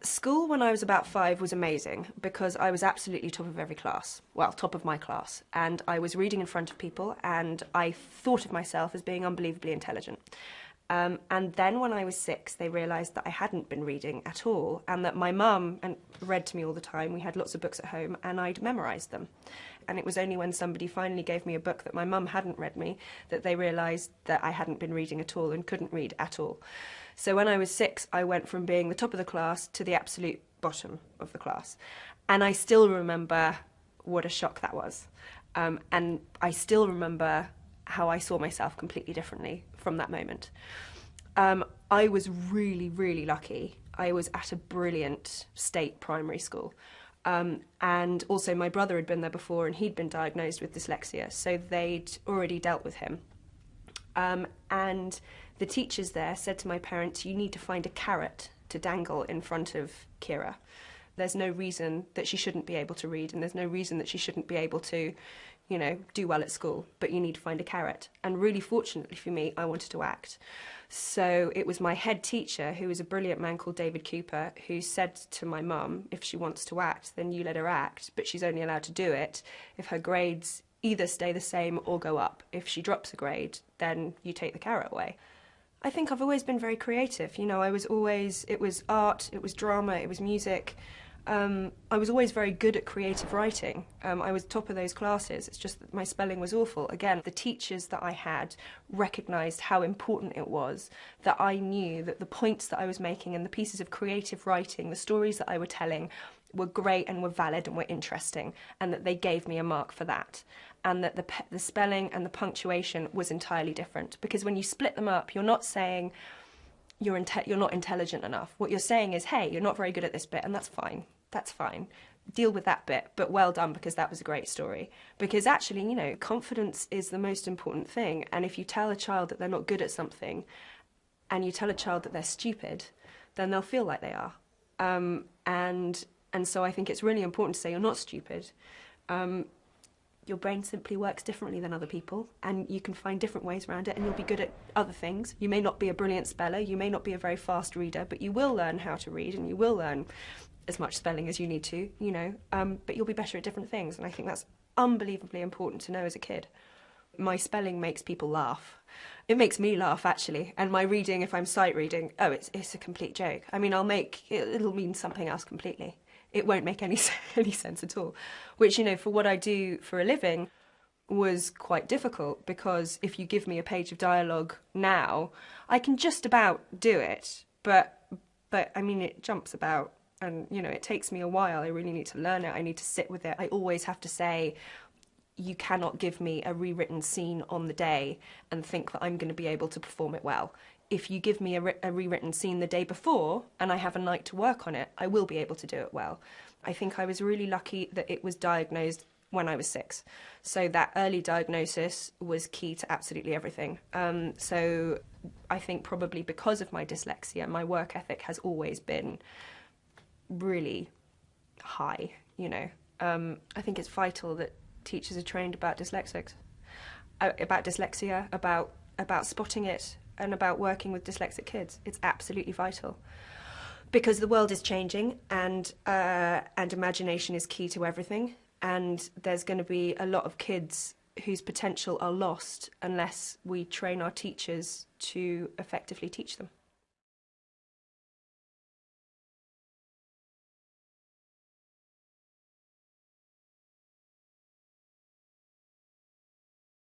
School when I was about 5 was amazing because I was absolutely top of every class, well, top of my class, and I was reading in front of people and I thought of myself as being unbelievably intelligent. And then when I was 6, they realised that I hadn't been reading at all and that my mum read to me all the time. We had lots of books at home and I'd memorised them. And it was only when somebody finally gave me a book that my mum hadn't read me that they realised that I hadn't been reading at all and couldn't read at all. So when I was 6, I went from being the top of the class to the absolute bottom of the class. And I still remember what a shock that was. And I still remember how I saw myself completely differently from that moment. I was really, really lucky. I was at a brilliant state primary school. And also my brother had been there before and he'd been diagnosed with dyslexia, so they'd already dealt with him. And the teachers there said to my parents, you need to find a carrot to dangle in front of Kiera. There's no reason that she shouldn't be able to read and there's no reason that she shouldn't be able to, you know, do well at school, but you need to find a carrot. And really fortunately for me, I wanted to act. So it was my head teacher, who was a brilliant man called David Cooper, who said to my mum, if she wants to act, then you let her act, but she's only allowed to do it if her grades either stay the same or go up. If she drops a grade, then you take the carrot away. I think I've always been very creative. You know, it was art, it was drama, it was music. I was always very good at creative writing. I was top of those classes. It's just that my spelling was awful. Again, the teachers that I had recognised how important it was that I knew that the points that I was making and the pieces of creative writing, the stories that I were telling, were great and were valid and were interesting, and that they gave me a mark for that. And that the spelling and the punctuation was entirely different. Because when you split them up, you're not saying you're not intelligent enough. What you're saying is, hey, you're not very good at this bit, and that's fine. That's fine. Deal with that bit, but well done, because that was a great story. Because actually, you know, confidence is the most important thing. And if you tell a child that they're not good at something, and you tell a child that they're stupid, then they'll feel like they are. And so I think it's really important to say you're not stupid. Your brain simply works differently than other people, and you can find different ways around it, and you'll be good at other things. You may not be a brilliant speller, you may not be a very fast reader, but you will learn how to read, and you will learn as much spelling as you need to, you know, but you'll be better at different things, and I think that's unbelievably important to know as a kid. My spelling makes people laugh. It makes me laugh, actually, and my reading, if I'm sight reading, oh, it's a complete joke. I mean, it'll mean something else completely. It won't make any sense at all, which, you know, for what I do for a living was quite difficult, because if you give me a page of dialogue now, I can just about do it, but I mean, it jumps about, and, you know, it takes me a while. I really need to learn it. I need to sit with it. I always have to say, you cannot give me a rewritten scene on the day and think that I'm going to be able to perform it well. If you give me a rewritten scene the day before and I have a night to work on it, I will be able to do it well. I think I was really lucky that it was diagnosed when I was 6. So that early diagnosis was key to absolutely everything. So I think probably because of my dyslexia, my work ethic has always been really high, you know. I think it's vital that teachers are trained about dyslexia, about spotting it, and about working with dyslexic kids. It's absolutely vital, because the world is changing, and imagination is key to everything, and there's going to be a lot of kids whose potential are lost unless we train our teachers to effectively teach them.